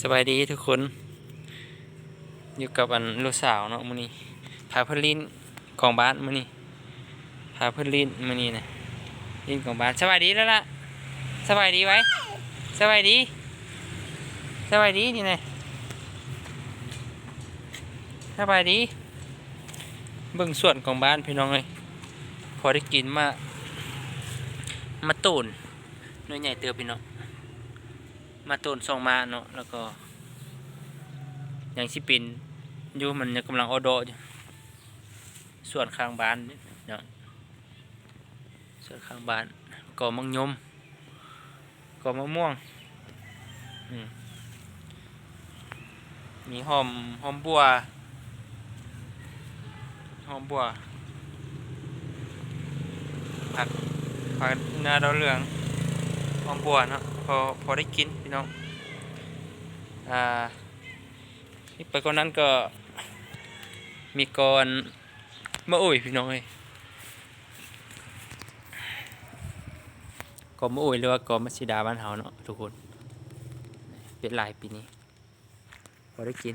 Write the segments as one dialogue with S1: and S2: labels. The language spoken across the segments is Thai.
S1: สบายดีทุกคนอยู่กับลูกสาวเนาะมื้อนี้พาเพิ่นลิ้นของบ้านมื้อนี้พาเพิ่นลิ้นมื้อนี้นะลิ้นของบ้านสบายดีแล้วล่ะสบายดีไว้สบายดีสบายดีนี่นะสบายดีเบิ่งส่วนของบ้านพี่น้องเอ้ยพอได้กินมาตูนน้อยใหญ่เติบพี่น้องมาตูนส่งมาเนาะแล้วก็ยังสิเป็นอยู่มันยังกำลังเอาดอกอยู่ส่วนข้างบ้านเนาะส่วนข้างบ้านก่อมังยมก่อมะม่วงมีหอมบัวผักผักนาดาวเหลืองหอมบัวเนาะพอได้กินพี่น้องนี่ไปก่อนนั้นก็มีกรมะอุ่ยพี่น้องเอ้ยกรมะอุ่ยหรือว่ากรมัสสีดาบ้านเฮาเนาะทุกคนเป็นลายปีนี้พอได้กิน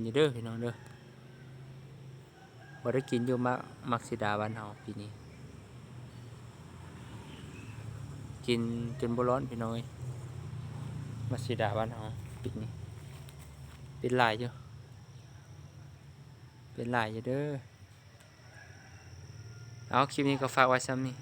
S1: อยู่เด้อพี่น้องเด้อพอได้กินอยู่มักสีดาบ้านเฮาปีนี้กินจนบ่ร้อนพี่น้องเอ้ยมักสีดาบ้านเฮาปีนี้เป็นลายอยู่เด้อเอาคลิปนี้ก็ฝากไว้ซ้ำนี่